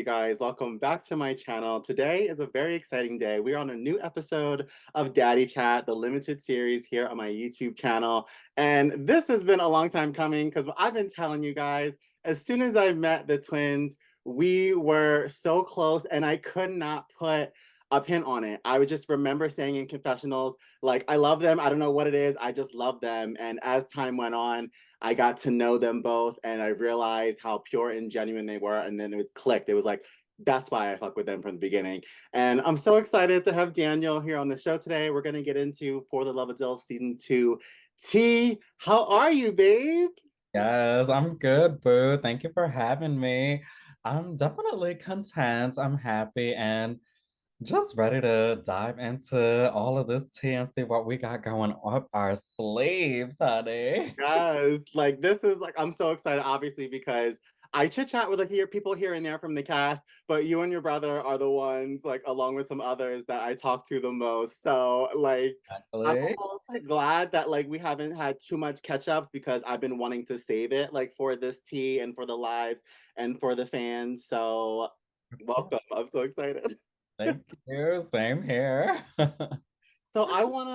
you guys? Welcome back to my channel. Today is a very exciting day. We're on a new episode of Daddy Chat, the limited series here on my YouTube channel. And this has been a long time coming because I've been telling you guys, as soon as I met the twins, we were so close and I could not put a pin on it. I would just remember saying in confessionals, like, I love them. I don't know what it is. I just love them. And as time went on, I got to know them both and I realized how pure and genuine they were. And then it clicked. It was like, that's why I fuck with them from the beginning. And I'm so excited to have Daniel here on the show today. We're going to get into For the Love of DILFS Season 2. T, how are you, babe? Yes, I'm good, boo. Thank you for having me. I'm definitely content. I'm happy and just ready to dive into all of this tea and see what we got going up our sleeves, honey. Yes, like this is like I'm so excited, obviously, because I chit chat with like people here and there from the cast, but you and your brother are the ones, like along with some others, that I talk to the most. So like I'm Actually, almost like glad that like we haven't had too much catch ups because I've been wanting to save it like for this tea and for the lives and for the fans. So welcome. I'm so excited. thank you. Same here. So I want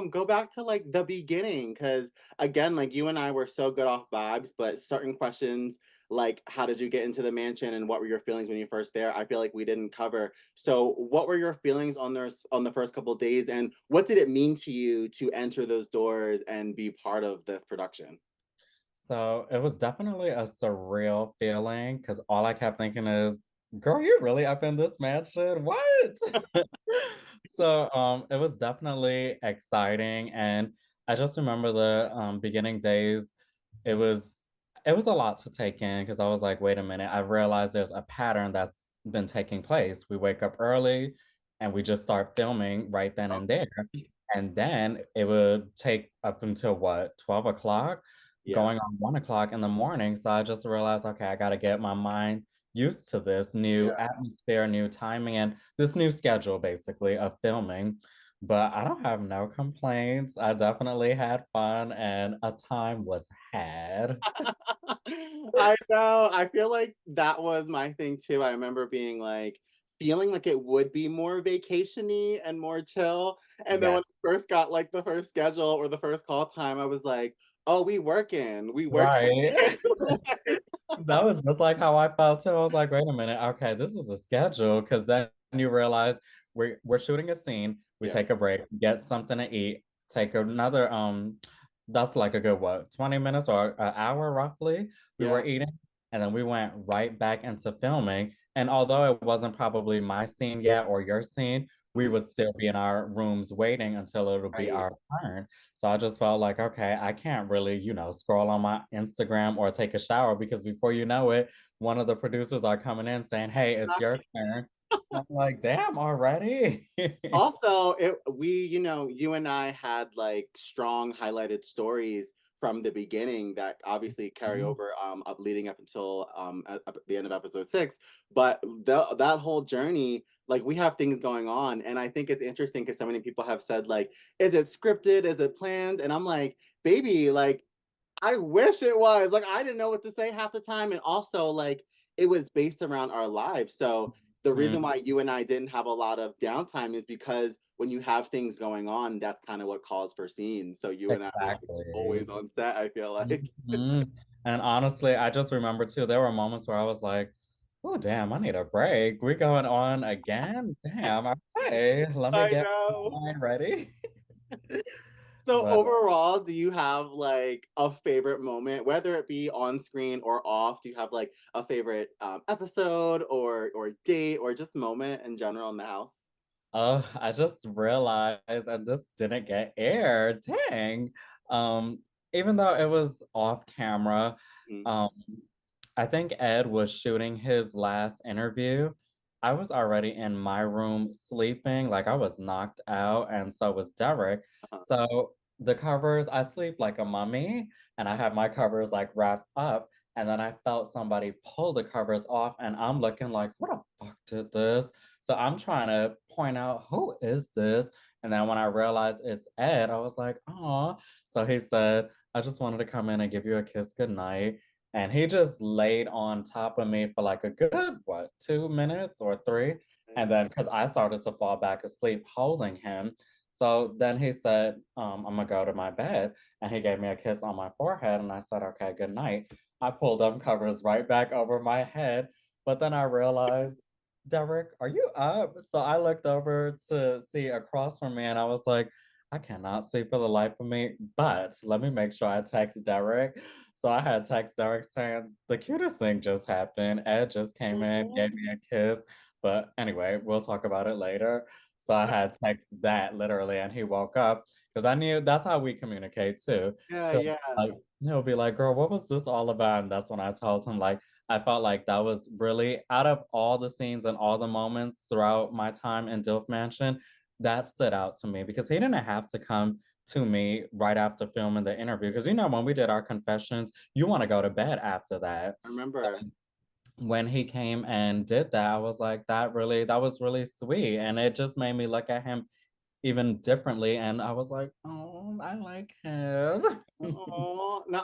to go back to like the beginning because again, like you and I were so good off vibes, but certain questions like how did you get into the mansion and what were your feelings when you first there? I feel like we didn't cover. So what were your feelings on the first couple of days, and what did it mean to you to enter those doors and be part of this production? So it was definitely a surreal feeling because all I kept thinking is, girl, you really up in this mansion? What? So it was definitely exciting. And I just remember the beginning days, it was it was a lot to take in because I was like, wait a minute, I realized there's a pattern that's been taking place. We wake up early and we just start filming right then and there. And then it would take up until what, 12 o'clock, Yeah. going on 1 o'clock in the morning. So I just realized, okay, I got to get my mind used to this new Yeah. atmosphere, new timing, and this new schedule basically of filming. But I don't have no complaints. I definitely had fun and a time was had. I know. I feel like that was my thing too. I remember being like feeling like it would be more vacationy and more chill. And then Yeah, when I first got like the first schedule or the first call time, I was like, oh, we working. right. That was just like how I felt too. I was like, wait a minute, okay, this is a schedule. Cause then you realize we're shooting a scene, we Yeah. take a break, get something to eat, take another that's like a good what, 20 minutes or an hour roughly. We were Yeah. eating and then we went right back into filming. And although it wasn't probably my scene yet or your scene, we Mhm. would still be in our rooms waiting until it'll be Right. our turn. So I just felt like, okay, I can't really, scroll on my Instagram or take a shower because before you know it, one of the producers are coming in saying, hey, it's your turn. I'm like, damn, already? Also, you and I had like strong highlighted stories from the beginning that obviously carry over up leading up until at the end of episode 6. But that whole journey, like we have things going on, and I think it's interesting because so many people have said like, is it scripted? Is it planned? And I'm like, baby, like I wish it was. Like I didn't know what to say half the time, and also like it was based around our lives. So the reason Mhm. why you and I didn't have a lot of downtime is because when you have things going on, that's kind of what calls for scenes. So you and I were like Exactly. always on set, I feel like. Mhm. And honestly, I just remember too, there were moments where I was like, oh, damn, I need a break. We're going on again? Damn, okay, let me I get my know. mind ready. So But overall, do you have like a favorite moment, whether it be on screen or off? Do you have like a favorite episode or date or just moment in general in the house? I just realized, and this didn't get aired. Dang. Um, Even though it was off camera, Mm. um, I think Ed was shooting his last interview. I was already in my room sleeping, like I was knocked out, and so was Derek. Uh-huh. So the covers, I sleep like a mummy, and I had my covers like wrapped up. And then I felt somebody pull the covers off, and I'm looking like, what the fuck did this? So I'm trying to point out who is this? And then when I realized it's Ed, I was like, oh. So he said, I just wanted to come in and give you a kiss goodnight. And he just laid on top of me for like a good, what, 2 minutes or three? And then, because I started to fall back asleep holding him. So then he said, I'm gonna go to my bed. And he gave me a kiss on my forehead. And I said, okay, good night. I pulled them covers right back over my head. But then I realized, Derek, are you up? So I looked over to see across from me and I was like, I cannot see for the life of me, but let me make sure I text Derek. So I had text Derek saying, the cutest thing just happened. Ed just came in, Aw. gave me a kiss. But anyway, we'll talk about it later. So I had text that literally, and he woke up because I knew that's how we communicate too. Yeah, He'll, yeah. like, he'll be like, girl, what was this all about? And that's when I told him, like, I felt like that was really out of all the scenes and all the moments throughout my time in DILF Mansion, that stood out to me because he didn't have to come to me right after filming the interview. Because when we did our confessions, you want to go to bed after that. I remember. When he came and did that, I was like, that was really sweet. And it just made me look at him even differently. And I was like, oh, I like him. Oh, no,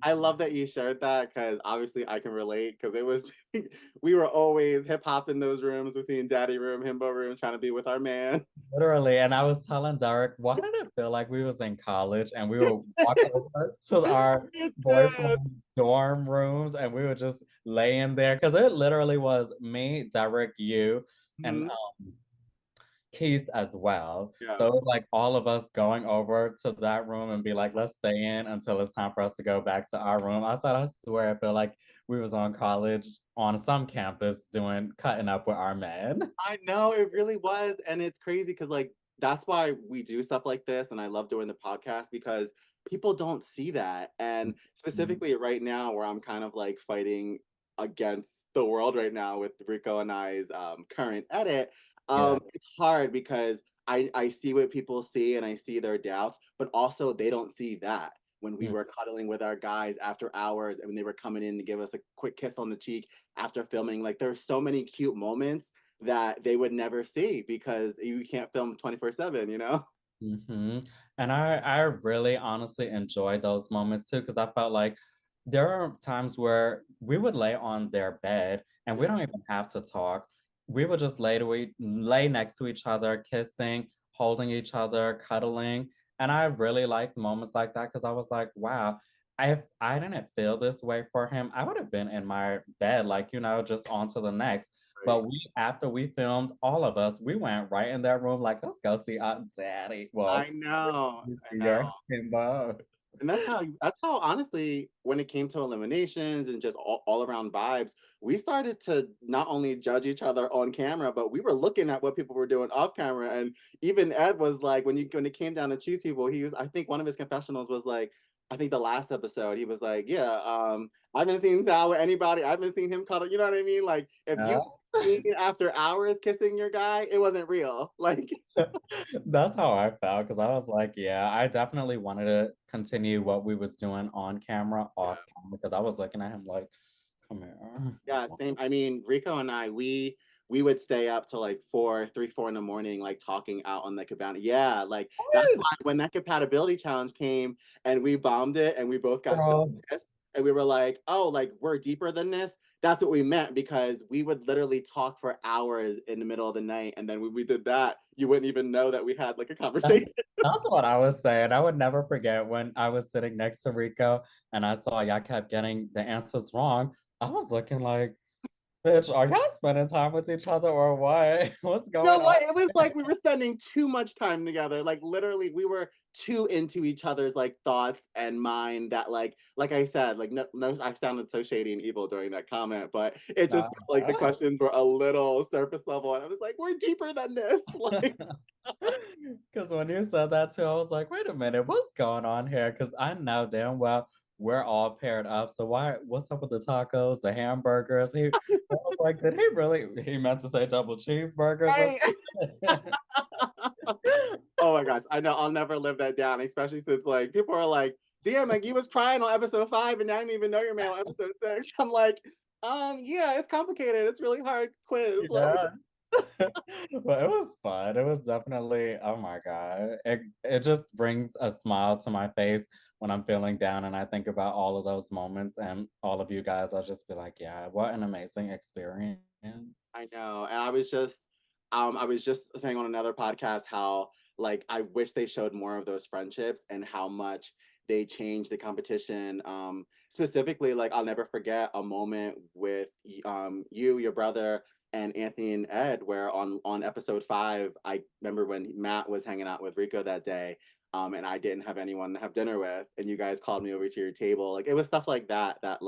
I love that you shared that because obviously I can relate because it was we were always hip hop in those rooms between daddy room, himbo room, trying to be with our man. Literally, and I was telling Derek, why did it feel like we was in college and we would walk over to our It did. boyfriend's dorm rooms and we would just lay in there? Because it literally was me, Derek, you, and Mhm. Keith as well. Yeah. So it was like all of us going over to that room and be like, let's stay in until it's time for us to go back to our room. I said, I swear, I feel like we was on college on some campus doing cutting up with our men. I know it really was. And it's crazy because, like, that's why we do stuff like this. And I love doing the podcast because people don't see that. And specifically right now, where I'm kind of like fighting against the world right now with Rico and I's current edit, Yeah. it's hard because I see what people see and I see their doubts, but also they don't see that. When we Mm. were cuddling with our guys after hours and when they were coming in to give us a quick kiss on the cheek after filming, like there's so many cute moments that they would never see because you can't film 24/7, you know? And I really honestly enjoyed those moments too, because I felt like there are times where we would lay on their bed and we Yeah, don't even have to talk. We would just lay next to each other, kissing, holding each other, cuddling. And I really liked moments like that because I was like, wow, if I didn't feel this way for him, I would have been in my bed, like, just on to the next. right. But after we filmed, all of us, we went right in that room, like, let's go see Aunt Daddy. I Well, know, you I see know. your himbo. And that's how honestly, when it came to eliminations and just all around vibes, we started to not only judge each other on camera, but we were looking at what people were doing off camera. And even Ed was like, when it came down to choose people, I think one of his confessionals was like, I think the last episode, he was like, yeah, I haven't seen Sal with anybody. I haven't seen him cuddle. You know what I mean? Like if you Yeah. seen after hours kissing your guy, it wasn't real. Like That's how I felt because I was like, yeah, I definitely wanted to continue what we was doing on camera, off camera, because I was looking at him like, come here. yeah, same. I mean, Rico and I, we would stay up till like 4 in the morning, like talking out on the cabana. Yeah, like that's why when that compatibility challenge came and we bombed it and we both got so Girl, pissed and we were like, oh, like we're deeper than this. That's what we meant because we would literally talk for hours in the middle of the night. And then when we did that, you wouldn't even know that we had like a that's, conversation. that's what I was saying. I would never forget when I was sitting next to Rico and I saw y'all kept getting the answers wrong. I was looking like, bitch, are y'all spending time with each other or what? What's You know going on? what? It was like we were spending too much time together. Like literally, we were too into each other's like thoughts and mind that like I said, like no, I sounded so shady and evil during that comment, but it just felt like the questions were a little surface level, and I was like, we're deeper than this. Like, Because when you said that too, I was like, wait a minute, what's going on here? Because I know damn well we're all paired up. So what's up with the tacos, the hamburgers? I was like, did he really, he meant to say double cheeseburgers or right? something? Oh my gosh, I know I'll never live that down, especially since like people are like, damn, like you was crying on episode 5 and I didn't even know your man on episode 6. I'm like, yeah, it's complicated. It's really hard quiz. Like, Yeah. But it was fun. It was definitely, oh my God. It just brings a smile to my face when I'm feeling down and I think about all of those moments and all of you guys, I'll just be like, yeah, what an amazing experience. I know. And I was just saying on another podcast how like I wish they showed more of those friendships and how much they changed the competition. Specifically, like I'll never forget a moment with you, your brother, and Anthony and Ed, where on episode 5, I remember when Matt was hanging out with Rico that day. And I didn't have anyone to have dinner with, and you guys called me over to your table. Like it was stuff like that that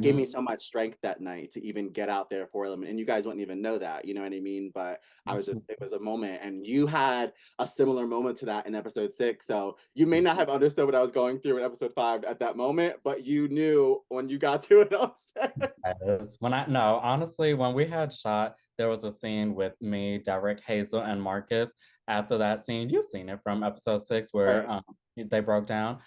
gave me Mhm. so much strength that night to even get out there for them. And you guys wouldn't even know that, you know what I mean? But it was a moment. And you had a similar moment to that in episode 6. So you may not have understood what I was going through in episode 5 at that moment, but you knew when you got to it on set. Yes. When I no, honestly, when we had shot, there was a scene with me, Derek, Hazel, and Marcus. After that scene, you've seen it from episode 6 where Right. they broke down.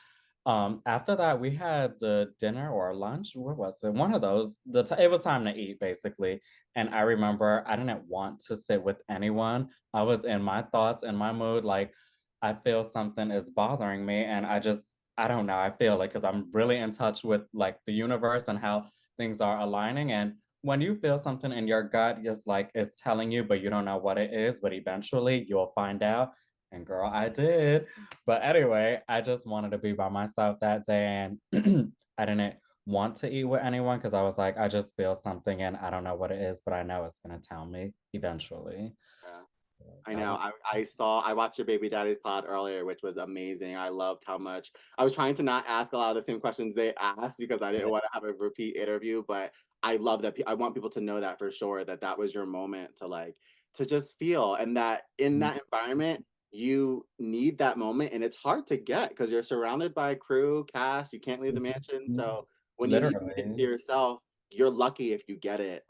After that, we had the dinner or lunch. What was it? One of those. It was time to eat, basically. And I remember I didn't want to sit with anyone. I was in my thoughts and my mood, like I feel something is bothering me, and I don't know. I feel like because I'm really in touch with like the universe and how things are aligning. And when you feel something in your gut, just like it's telling you, but you don't know what it is, but eventually you'll find out. And girl, I did. But anyway, I just wanted to be by myself that day. And I didn't want to eat with anyone because I was like, I just feel something and I don't know what it is, but I know it's going to tell me eventually. Yeah. So I that know. was, I watched your baby daddy's pod earlier, which was amazing. I loved how much I was trying to not ask a lot of the same questions they asked because I didn't want to have a repeat interview, but I love that. I want people to know that for sure that that was your moment to like to just feel and that in that environment you need that moment and it's hard to get because you're surrounded by crew, cast, you can't leave the mansion. So when you need to get to literally. yourself, you're lucky if you get it.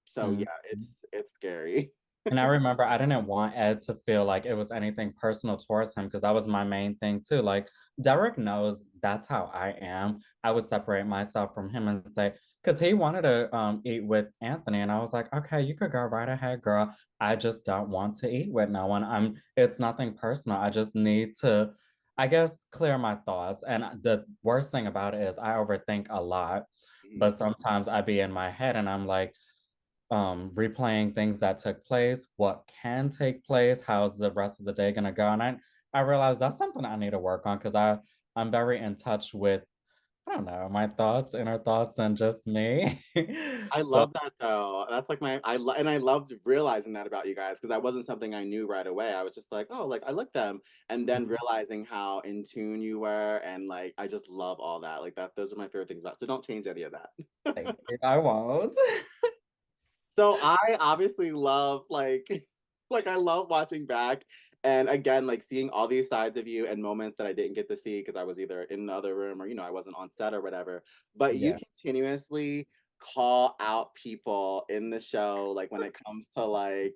So Mhm. yeah, it's scary. And I remember I didn't want Ed to feel like it was anything personal towards him because that was my main thing too. Like Derek knows that's how I am. I would separate myself from him and say, because he wanted to eat with Anthony, and I was like, okay, you could go right ahead, girl. I just don't want to eat with no one. It's nothing personal. I just need to, I guess, clear my thoughts. And the worst thing about it is I overthink a lot, but sometimes I be in my head and I'm like, replaying things that took place, what can take place, how's the rest of the day gonna go. And I realized that's something I need to work on because I'm very in touch with, I don't know, my thoughts, inner thoughts, and just me. I So love that though. That's like and I loved realizing that about you guys because that wasn't something I knew right away. I was just like, oh, like I like them, and then realizing how in tune you were, and like I just love all that. Like that, those are my favorite things about. So don't change any of that. thank you. I won't. So I obviously love like like I love watching back and again like seeing all these sides of you and moments that I didn't get to see because I was either in the other room or I wasn't on set or whatever. But you Yeah. continuously call out people in the show like when it comes to like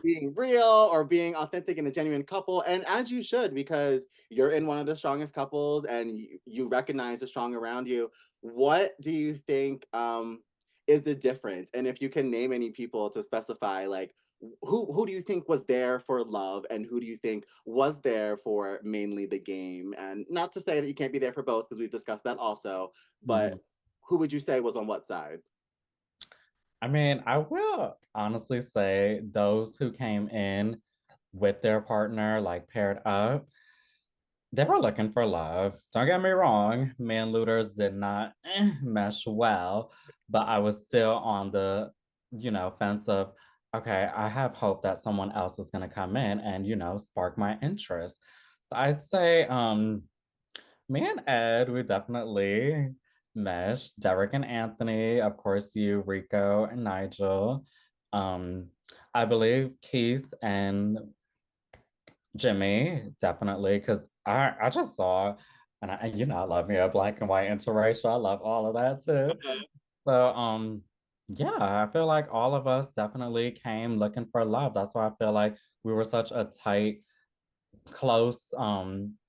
being real or being authentic and a genuine couple and as you should because you're in one of the strongest couples and you recognize the strong around you. What do you think is the difference? And if you can name any people to specify, like who do you think was there for love, and who do you think was there for mainly the game? And not to say that you can't be there for both, because we've discussed that also. But Mhm. who would you say was on what side? I mean, I will honestly say those who came in with their partner, like paired up, they were looking for love. Don't get me wrong, me and Looters did not mesh well, but I was still on the, fence of, okay, I have hope that someone else is gonna come in and, spark my interest. So I'd say me and Ed, we definitely meshed. Derek and Anthony, of course, you, Rico, and Nigel. Um, I believe Keith and Jimmy, definitely, because I just saw, and I love me a black and white interracial. I love all of that too. So yeah, I feel like all of us definitely came looking for love. That's why I feel like we were such a tight, close,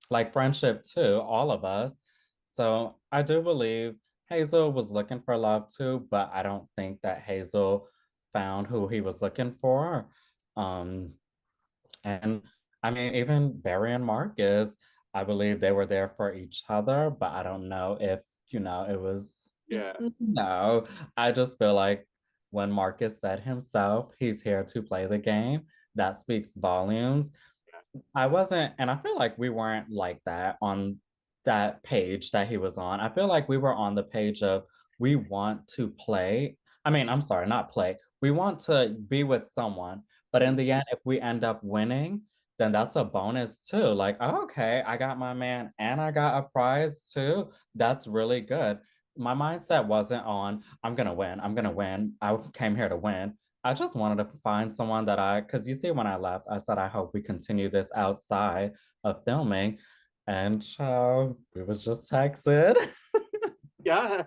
like friendship too, all of us. So I do believe Hazel was looking for love too, but I don't think that Hazel found who he was looking for. Um, and I mean, even Barry and Marcus, I believe they were there for each other, but I don't know if, it was Yeah. no. I just feel like when Marcus said himself, he's here to play the game, that speaks volumes. Yeah. I wasn't, and I feel like we weren't like that on that page that he was on. I feel like we were on the page of we want to play. I mean, I'm sorry, not play. We want to be with someone, but in Mhm. the end, if we end up winning, then that's a bonus too. Like, oh, okay, I got my man and I got a prize too. That's really good. My mindset wasn't on, I'm gonna win, I'm gonna win. I came here to win. I just wanted to find someone because you see, when I left, I said, I hope we continue this outside of filming. And we was just texting. Yeah.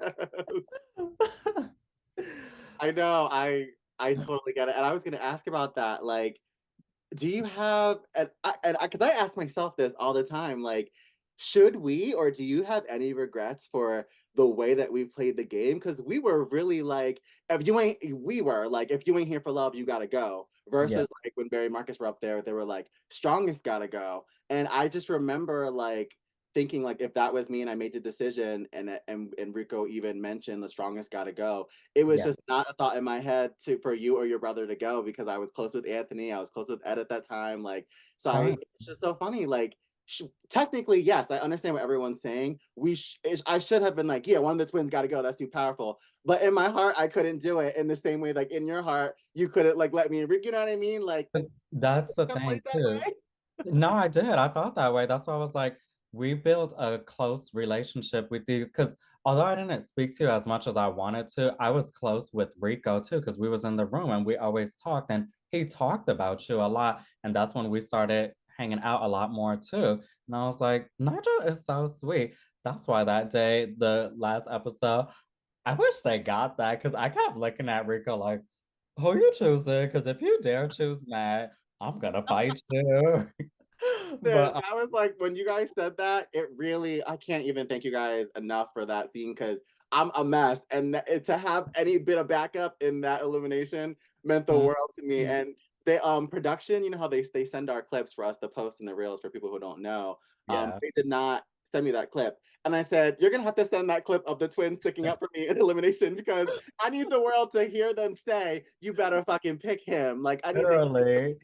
I know. I totally get it. And I was gonna ask about that. Like, do you have and because I ask myself this all the time, like, should we or do you have any regrets for the way that we played the game? Because we were really like, if you ain't here for love, you gotta go. Yeah, Versus like when Barry and Marcus were up there, they were like, strongest gotta go. And I just remember like thinking like if that was me and I made the decision and Rico even mentioned the strongest gotta go, it was yeah, just not a thought in my head to for you or your brother to go because I was close with Anthony, I was close with Ed at that time. Like, so right. it's just so funny. Like, technically, yes, I understand what everyone's saying. I should have been like, yeah, one of the twins got to go. That's too powerful. But in my heart, I couldn't do it in the same way. Like in your heart, you couldn't like let me. You know what I mean? Like, But that's the I played thing that too. way. No, I did. I felt that way. That's why I was like, we built a close relationship with these because although I didn't speak to you as much as I wanted to, I was close with Rico too because we was in the room and we always talked and he talked about you a lot. And that's when we started hanging out a lot more too. And I was like, Nigel is so sweet. That's why that day, the last episode, I wish they got that because I kept looking at Rico like, who you choosing? Because if you dare choose Matt, I'm gonna fight you. Man, But that was like when you guys said that, it really, I can't even thank you guys enough for that scene because I'm a mess. And to have any bit of backup in that elimination meant the world to me. mhm, And the production, you know how they send our clips for us to post in the reels for people who don't know. yeah, They did not send me that clip. And I said, you're gonna have to send that clip of the twins sticking up for me in elimination because I need the world to hear them say, you better fucking pick him. Like I need to literally.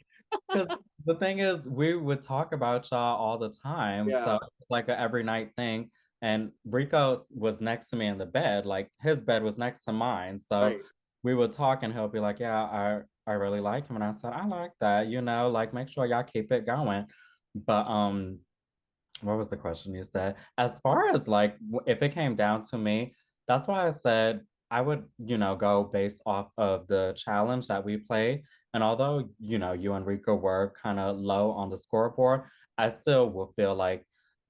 Because the thing is, we would talk about y'all all the time. So yeah, it's like a every night thing. And Rico was next to me in the bed, like his bed was next to mine. So right. we would talk and he'll be like, yeah, I really like him. And I said, I like that, like make sure y'all keep it going. But what was the question you said? As far as like if it came down to me, that's why I said I would, go based off of the challenge that we played. And although, you and Rico were kind of low on the scoreboard, I still will feel like,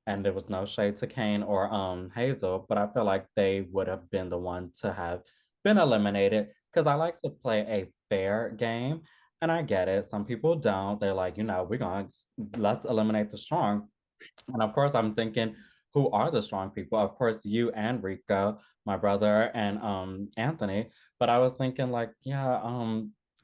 and there was no shade to Kane or Hazel, but I feel like they would have been the one to have been eliminated because I like to play a fair game. And I get it. Some people don't. They're like, let's eliminate the strong. And of course, I'm thinking, who are the strong people? Of course, you and Rico, my brother, and Anthony. But I was thinking, like, yeah,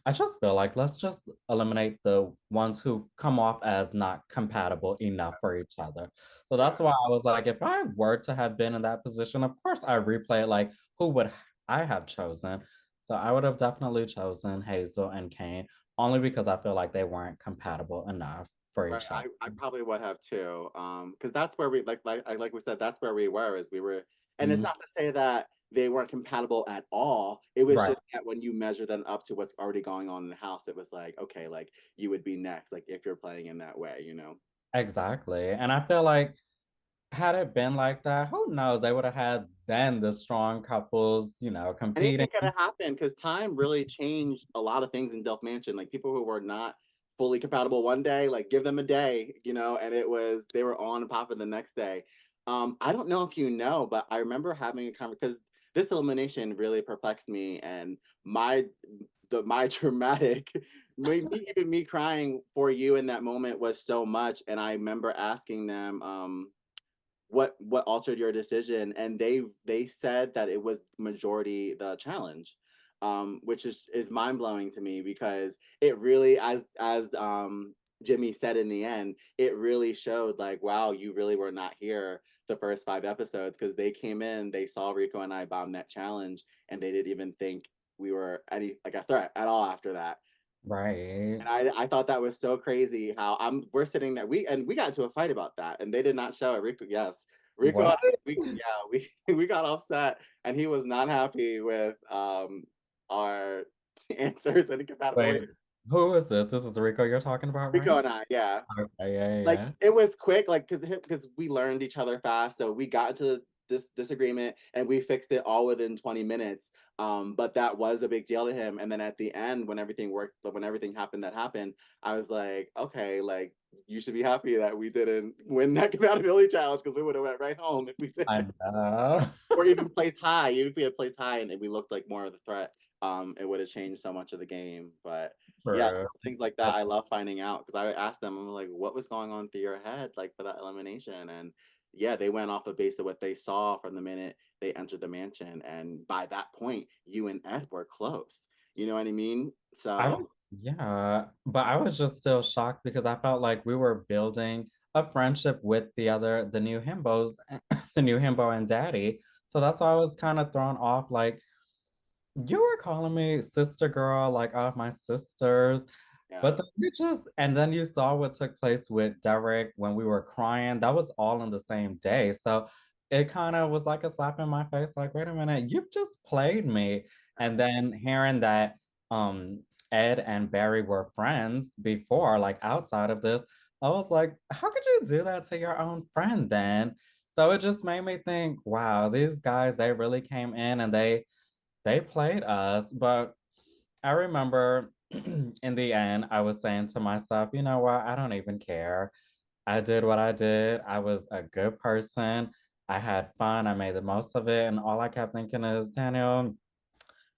I just feel like let's just eliminate the ones who come off as not compatible enough for each other. So Yeah. that's why I was like, if I were to have been in that position, of course I replay it like, who would I have chosen? So I would have definitely chosen Hazel and Kane, only because I feel like they weren't compatible enough for Right, each other. I probably would have too, because that's where we like we said, that's where we were, is we were, and it's Mhm. not to say that they weren't compatible at all. It was Right. just that when you measure them up to what's already going on in the house, it was like, okay, like you would be next, like if you're playing in that way, you know. Exactly. And I feel like had it been like that, who knows? They would have had then the strong couples, competing. Anything could have happened because time really changed a lot of things in Delph Mansion. Like people who were not fully compatible one day, like give them a day, you know, and it was they were on and popping the next day. I don't know if you know, but I remember having a conversation because this elimination really perplexed me, and my dramatic, even me crying for you in that moment was so much. And I remember asking them, what altered your decision, and they said that it was majority the challenge, which is mind-blowing to me because it really, as Jimmy said in the end, it really showed like, wow, you really were not here the first 5 episodes because they came in, they saw Rico and I bomb that challenge, and they didn't even think we were any like a threat at all after that. Right. And I thought that was so crazy how we're sitting there. We got into a fight about that, and they did not show it. Rico, yes. Rico and What? I, we got upset, and he was not happy with our answers and Wait, incompatibility. who is this? This is Rico you're talking about, Rico right? and I, yeah. Okay, yeah, Like, yeah. it was quick, like, because we learned each other fast, so we got into this disagreement, and we fixed it all within 20 minutes, but that was a big deal to him, and then at the end, when everything worked when everything happened that happened, I was like, "Okay, like, you should be happy that we didn't win that compatibility challenge because we would've went right home if we did." I know. Or even placed high. Even if we had placed high and we looked like more of a threat, it would have changed so much of the game. But yeah, True. things like that, I love finding out because I asked them, I'm like, what was going on through your head, like for that elimination? And yeah, they went off the base of what they saw from the minute they entered the mansion. And by that point, you and Ed were close. You know what I mean? I So don't yeah, but I was just still shocked because I felt like we were building a friendship with the new himbos, the new himbo and daddy. So that's why I was kind of thrown off. Like, you were calling me sister girl, like, oh, my sisters. But yeah, then you just, and then you saw what took place with Derek when we were crying. That was all in the same day. So it kind of was like a slap in my face, like, wait a minute, you've just played me. And then hearing that um Ed and Barry were friends before, like outside of this, I was like, how could you do that to your own friend then? So it just made me think, wow, these guys, they really came in and they played us, but I remember in the end, I was saying to myself, you know what? I don't even care. I did what I did. I was a good person. I had fun. I made the most of it. And all I kept thinking is, Daniel,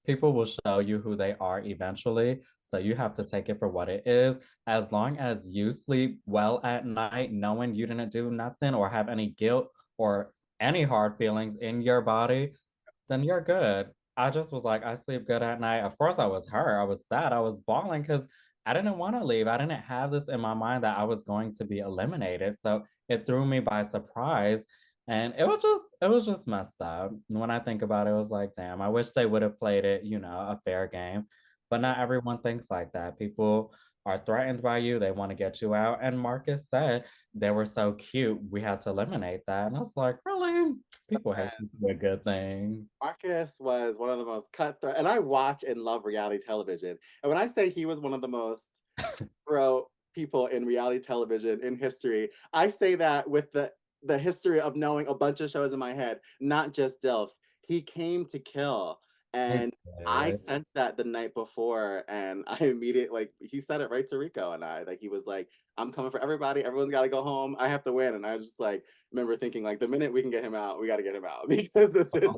people will show you who they are eventually. So you have to take it for what it is. As long as you sleep well at night, knowing you didn't do nothing or have any guilt or any hard feelings in your body, then you're good. I just was like, I sleep good at night. Of course, I was hurt. I was sad. I was bawling because I didn't want to leave. I didn't have this in my mind that I was going to be eliminated. So it threw me by surprise. And it was just messed up. When I think about it, it was like, damn, I wish they would have played it, a fair game. But not everyone thinks like that. People are threatened by you, they want to get you out. And Marcus said they were so cute, we had to eliminate that. And I was like, really? People hate to see a good thing. Marcus was one of the most cutthroat, and I watch and love reality television. And when I say he was one of the most cutthroat people in reality television in history, I say that with the history of knowing a bunch of shows in my head, not just DILFs. He came to kill, It and I did. sensed that the night before, and I immediately like he said it right to Rico and I. Like he was like, "I'm coming for everybody. Everyone's got to go home. I have to win." And I was just like, remember thinking like, the minute we can get him out, we got to get him out because this is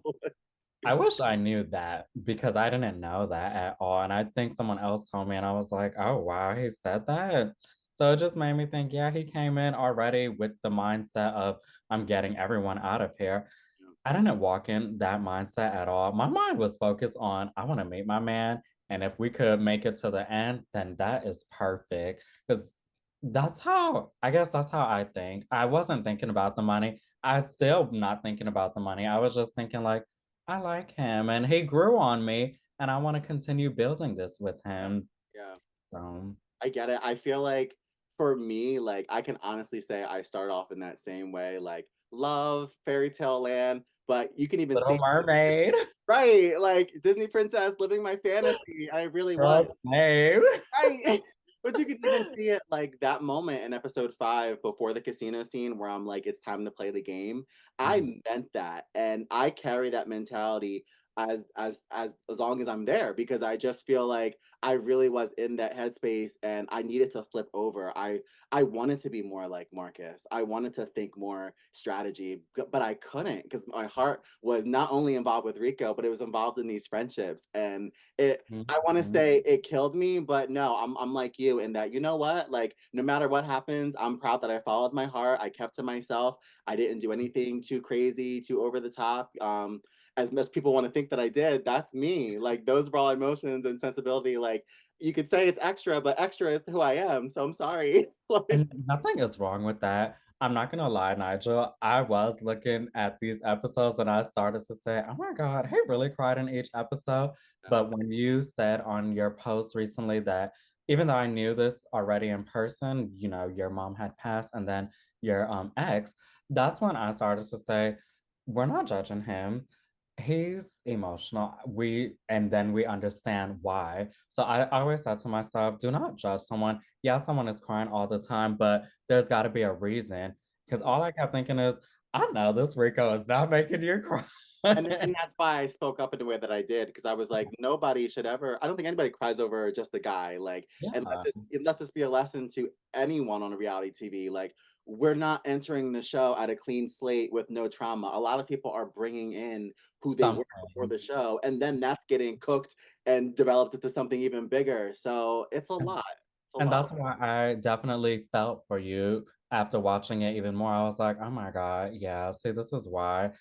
I wish I knew that because I didn't know that at all. And I think someone else told me, and I was like, oh, wow, he said that. So it just made me think, yeah, he came in already with the mindset of, I'm getting everyone out of here. I didn't walk in that mindset at all. My mind was focused on, I want to meet my man. And if we could make it to the end, then that is perfect. Because I guess that's how I think. I wasn't thinking about the money. I still not thinking about the money. I was just thinking like, I like him and he grew on me and I want to continue building this with yeah, him. yeah. So, I get it. I feel like for me, like I can honestly say I start off in that same way, like love fairy tale land, but you can even Little see Mermaid, right, like Disney princess living my fantasy. I really was. Girl Slave. Right. But you could even see it like that moment in episode 5 before the casino scene where I'm like, it's time to play the game. Mhm. I meant that. And I carry that mentality as long as I'm there because I just feel like I really was in that headspace and I needed to flip over. I wanted to be more like Marcus. I wanted to think more strategy, but I couldn't because my heart was not only involved with Rico, but it was involved in these friendships. And it I want to Mhm. say it killed me, but no, I'm like you in that you know what? Like no matter what happens, I'm proud that I followed my heart. I kept to myself. I didn't do anything too crazy, too over the top. as much people want to think that I did, that's me. Like those raw emotions and sensibility, like you could say it's extra, but extra is who I am. So I'm sorry. Like, And nothing is wrong with that. I'm not gonna lie, Nigel. I was looking at these episodes and I started to say, oh my God, he really cried in each episode. no. But when you said on your post recently that even though I knew this already in person, your mom had passed and then your ex, that's when I started to say, we're not judging him. He's emotional. And then we understand why. So I always said to myself, do not judge someone. Yeah, someone is crying all the time, but there's got to be a reason. Because all I kept thinking is, I know this Rico is not making you cry. And that's why I spoke up in the way that I did because I was like, nobody should ever. I don't think anybody cries over just the guy. Like, and Yeah, let this be a lesson to anyone on a reality TV. Like, we're not entering the show at a clean slate with no trauma. A lot of people are bringing in who they were before something. the show, and then that's getting cooked and developed into something even bigger. So it's a lot. It's a And lot. that's why I definitely felt for you after watching it even more. I was like, oh my God, yeah, see, this is why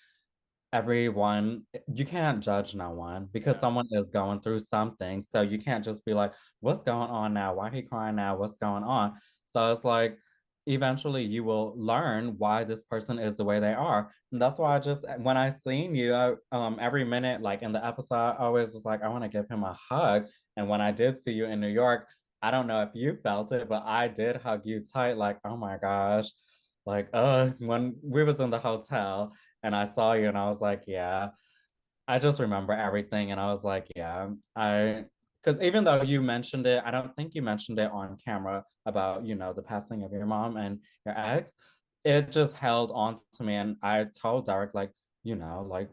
everyone, you can't judge no one because Yeah. someone is going through something. So you can't just be like, what's going on now? Why he crying now? What's going on? So it's like eventually you will learn why this person is the way they are. And that's why I just when I seen you, every minute, like in the episode, I always was like, I want to give him a hug. And when I did see you in New York, I don't know if you felt it, but I did hug you tight, like, oh my gosh. Like, when we was in the hotel and I saw you and I was like, yeah, I just remember everything. And I was like, yeah, because even though you mentioned it, I don't think you mentioned it on camera about, the passing of your mom and your ex. It just held on to me. And I told Derek, like, like,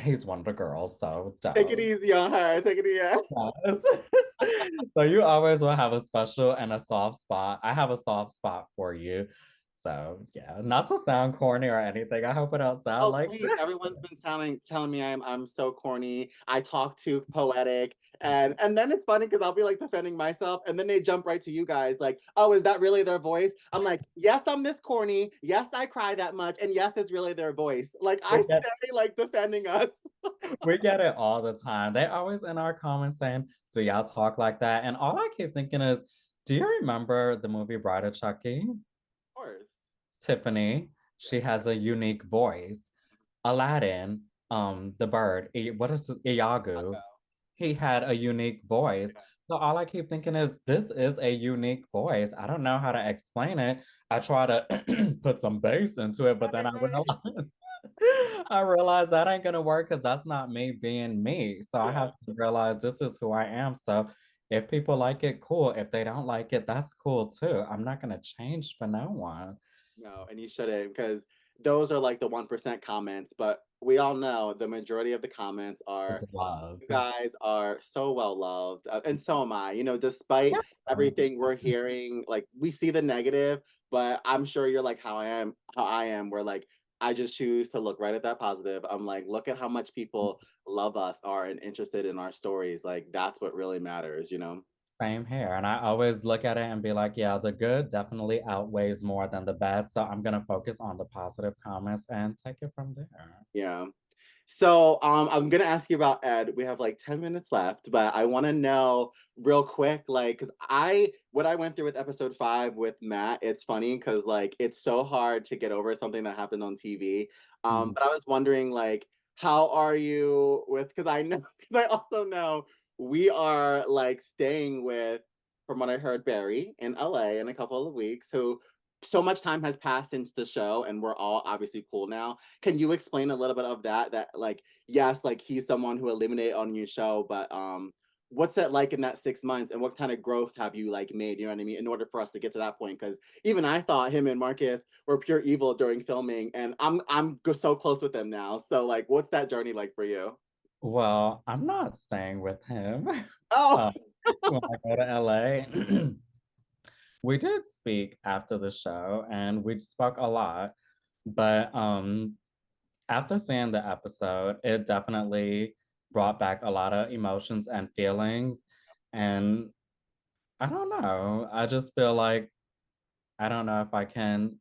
he's one of the girls. So Take it don't. easy on her. Take it easy. Yes. So you always will have a special and a soft spot. I have a soft spot for you. So yeah, not to sound corny or anything. I hope it don't sound Oh, like please. Everyone's been telling me I'm so corny. I talk too poetic. And then it's funny because I'll be like defending myself and then they jump right to you guys like, "Oh, is that really their voice?" I'm like, "Yes, I'm this corny. Yes, I cry that much. And yes, it's really their voice." Like I we get stay like defending us. we get it all the time. They always in our comments saying, "Do y'all talk like that?" And all I keep thinking is, do you remember the movie Bride of Chucky? Of course. Tiffany, Yes. she has a unique voice. Aladdin, the bird, what is it? I'll go. Iago? He had a unique voice. Yeah. So all I keep thinking is this is a unique voice. I don't know how to explain it. I try to put some bass into it, but then I Right. realize I realize that ain't gonna work because that's not me being me. So I Yeah. have to realize this is who I am. So if people like it, cool. If they don't like it, that's cool too. I'm not gonna change for no one. No, and you shouldn't because those are like the 1% comments, but we all know the majority of the comments It's are love. you guys are so well loved, and so am I. You know, despite Yeah. everything we're hearing, like we see the negative, but I'm sure you're like how I am, where like I just choose to look right at that positive. I'm like, look at how much people love us, are and interested in our stories. Like that's what really matters, you know? Same here. And I always look at it and be like, yeah, the good definitely outweighs more than the bad. So I'm going to focus on the positive comments and take it from there. Yeah. So, I'm gonna ask you about Ed. We have like 10 minutes left, but I want to know real quick, like, because what I went through with episode 5 with Matt, it's funny because like it's so hard to get over something that happened on TV. Mhm. But I was wondering, like, how are you with? Because I know, because I also know we are like staying with, from what I heard, Barry in LA in a couple of weeks, who so much time has passed since the show, and we're all obviously cool now. Can you explain a little bit of that? That like, yes, like he's someone who eliminated on your show, but what's that like in that 6 months, and what kind of growth have you like made? You know what I mean? In order for us to get to that point, because even I thought him and Marcus were pure evil during filming, and so close with them now. So like, what's that journey like for you? Well, I'm not staying with him. Oh, uh, when I go to LA. We did speak after the show and we spoke a lot. But after seeing the episode, it definitely brought back a lot of emotions and feelings. And I don't know. I just feel like I don't know if I can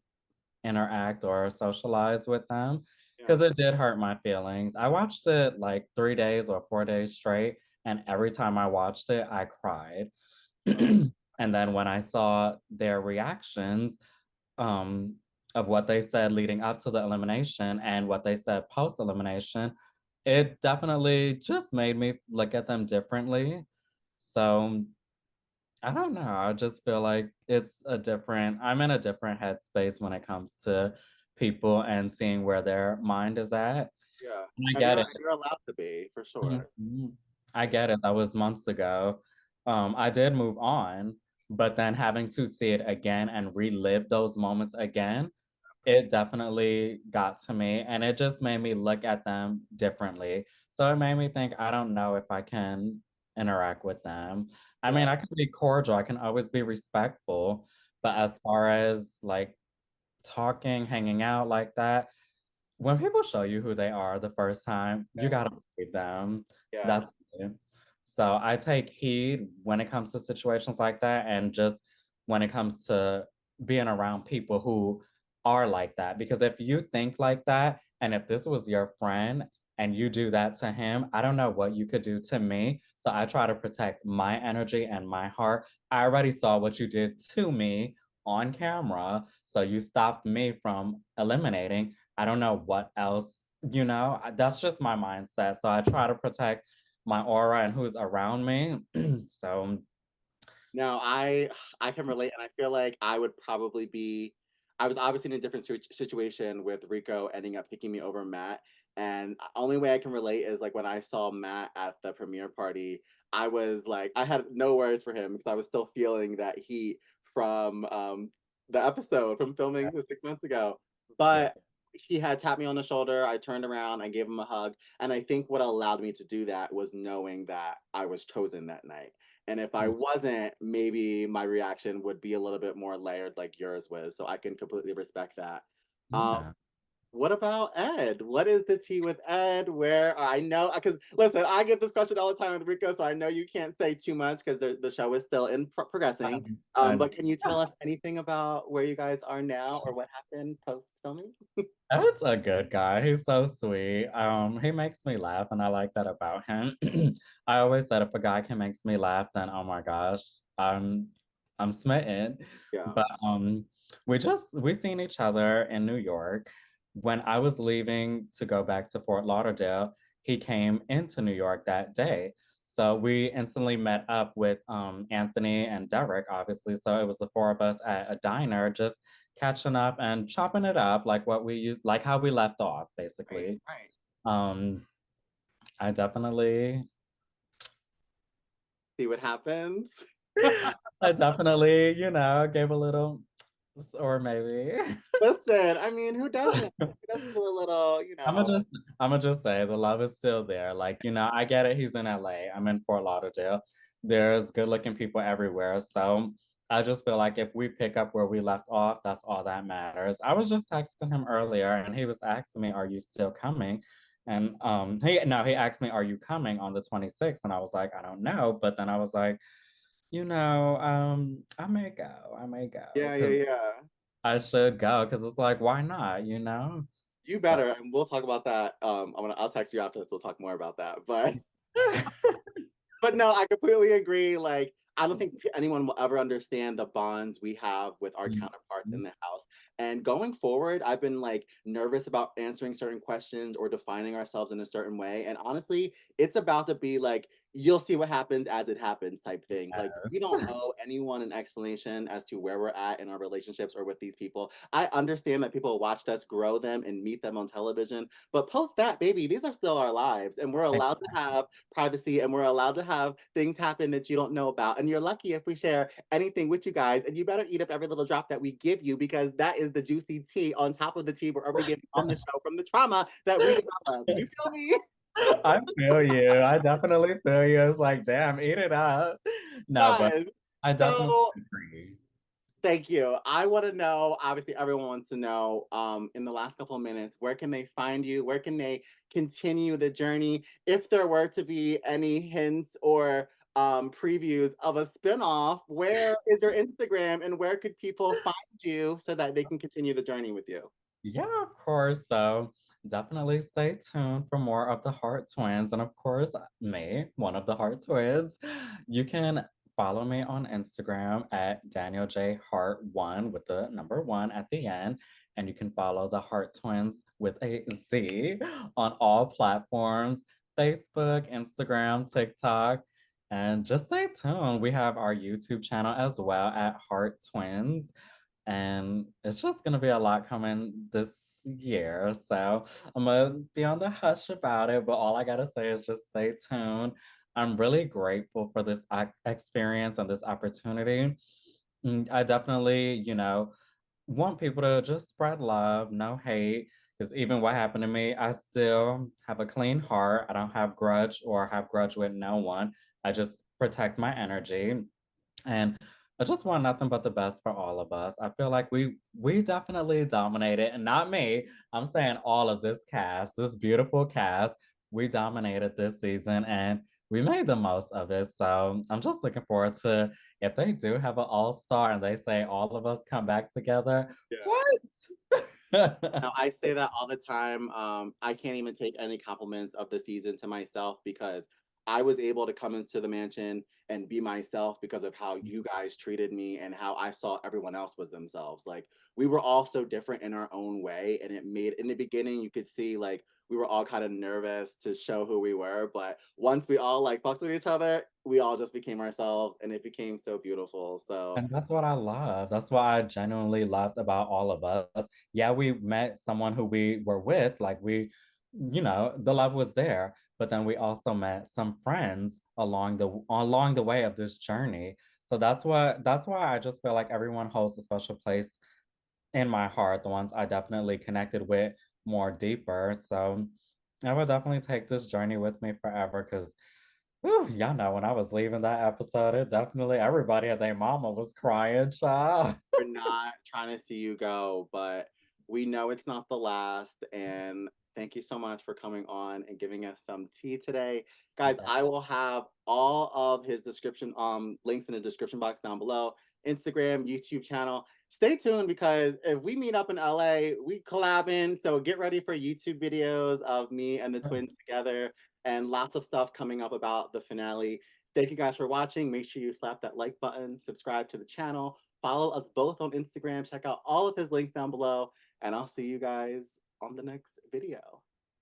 interact or socialize with them. Yeah. because it did hurt my feelings. I watched it like 3 days or 4 days straight, and every time I watched it, I cried. Oh, And then when I saw their reactions, um, of what they said leading up to the elimination and what they said post elimination, it definitely just made me look at them differently. So I don't know. I just feel like I'm in a different headspace when it comes to people and seeing where their mind is at. yeah. And I And get it. you're allowed to be, for sure. Mhm. I Yeah. get it. That was months ago. I did move on, but then having to see it again and relive those moments again, it definitely got to me, and it just made me look at them differently. So it made me think, I don't know if I can interact with them. I Yeah. mean, I can be cordial, I can always be respectful, but as far as like talking, hanging out like that, when people show you who they are the first time, you Yeah. gotta believe them. Yeah. That's it. So I take heed when it comes to situations like that, and just when it comes to being around people who are like that. Because if you think like that, and if this was your friend and you do that to him, I don't know what you could do to me. So I try to protect my energy and my heart. I already saw what you did to me on camera. So you stopped me from eliminating. I don't know what else, that's just my mindset. So I try to protect my aura and who's around me. So, No, I can relate, and I feel like I would probably be. I was obviously in a different situation with Rico ending up picking me over Matt, and only way I can relate is like when I saw Matt at the premiere party. I was like, I had no words for him because I was still feeling that heat from the episode from filming the 6 months ago. yeah. But he had tapped me on the shoulder. I turned around, I gave him a hug, and I think what allowed me to do that was knowing that I was chosen that night. And if I Mm, wasn't, maybe my reaction would be a little bit more layered like yours was. So I can completely respect that. Um, yeah. what about Ed? What is the tea with Ed? Where I know, because listen, I get this question all the time with Rico, so I know you can't say too much because the show is still in progressing. I know. But can you tell us anything about where you guys are now or what happened post filming? Ed's a good guy. He's so sweet. He makes me laugh, and I like that about him. I always said if a guy can makes me laugh, then oh my gosh, I'm smitten. Yeah. But we seen each other in New York. When I was leaving to go back to Fort Lauderdale, he came into New York that day. So we instantly met up with Anthony and Derek, obviously. So it was the four of us at a diner, just catching up and chopping it up like what we used, like how we left off, Right. basically. Right. Um, I definitely, See what happens. I definitely, gave a little, or maybe. Listen, I mean, who doesn't? Who doesn't do a little, I'm gonna just, I'm gonna just say the love is still there. Like, I get it. He's in LA. I'm in Fort Lauderdale. There's good-looking people everywhere. So I just feel like if we pick up where we left off, that's all that matters. I was just texting him earlier, and he was asking me, "Are you still coming?" And he asked me, "Are you coming on the 26th?" And I was like, "I don't know." But then I was like, I may go. I may go Yeah, yeah, because yeah. I should go because it's like, why not? You So. better, and we'll talk about that. I'll text you after this. We'll talk more about that. But no, I completely agree. Like, I don't think anyone will ever understand the bonds we have with our counterparts in the house. And going forward, I've been like nervous about answering certain questions or defining ourselves in a certain way. And honestly, it's about to be like, you'll see what happens as it happens type thing. Like, we don't owe anyone an explanation as to where we're at in our relationships or with these people. I understand that people watched us grow them and meet them on television, but post that, baby, these are still our lives. And we're allowed to have privacy and we're allowed to have things happen that you don't know about. And you're lucky if we share anything with you guys. And you better eat up every little drop that we give you because that is the juicy tea on top of the tea we're already giving on the show from the trauma that we developed. You feel me? I feel you. I definitely feel you. It's like, damn, eat it up. No, but Yes. I definitely So agree. thank you. I want to know, obviously everyone wants to know, in the last couple of minutes, where can they find you? Where can they continue the journey? If there were to be any hints or previews of a spinoff, where is your Instagram and where could people find you so that they can continue the journey with you? Yeah, of course. So definitely stay tuned for more of the Hart twins. And of course, me, one of the Hart twins. You can follow me on Instagram at Daniel J. Hart1 with the number one at the end. And you can follow the Hart twins with a Z on all platforms: Facebook, Instagram, TikTok. And just stay tuned. We have our YouTube channel as well at Hart Twins. And it's just gonna be a lot coming this year. So I'm gonna be on the hush about it, but all I gotta say is just stay tuned. I'm really grateful for this experience and this opportunity. I definitely, want people to just spread love, no hate. Because even what happened to me, I still have a clean heart. I don't have grudge or have grudge with no one. I just protect my energy. And I just want nothing but the best for all of us. I feel like we definitely dominated, and not me. I'm saying all of this cast, this beautiful cast, we dominated this season and we made the most of it. So I'm just looking forward to if they do have an all-star and they say all of us come back together. Yeah. What? Now, I say that all the time. I can't even take any compliments of the season to myself because I was able to come into the mansion and be myself because of how you guys treated me and how I saw everyone else was themselves. Like we were all so different in our own way, and it made in the beginning you could see like we were all kind of nervous to show who we were, but once we all like fucked with each other, we all just became ourselves, and it became so beautiful. So And that's what I love. That's what I genuinely loved about all of us. Yeah, we met someone who we were with, like the love was there, but then we also met some friends along the way of this journey. So that's why I just feel like everyone holds a special place in my heart, the ones I definitely connected with more deeper. So I would definitely take this journey with me forever because y'all know when I was leaving that episode, it definitely everybody at their mama was crying, child. we're not trying to see you go, but we know it's not the last. And thank you so much for coming on and giving us some tea today. Guys, I will have all of his description links in the description box down below. Instagram, YouTube channel. Stay tuned because if we meet up in LA, we collabing. So get ready for YouTube videos of me and the twins together and lots of stuff coming up about the finale. Thank you guys for watching. Make sure you slap that like button, subscribe to the channel, follow us both on Instagram. Check out all of his links down below. And I'll see you guys on the next video.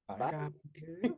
Bye, Bye. guys.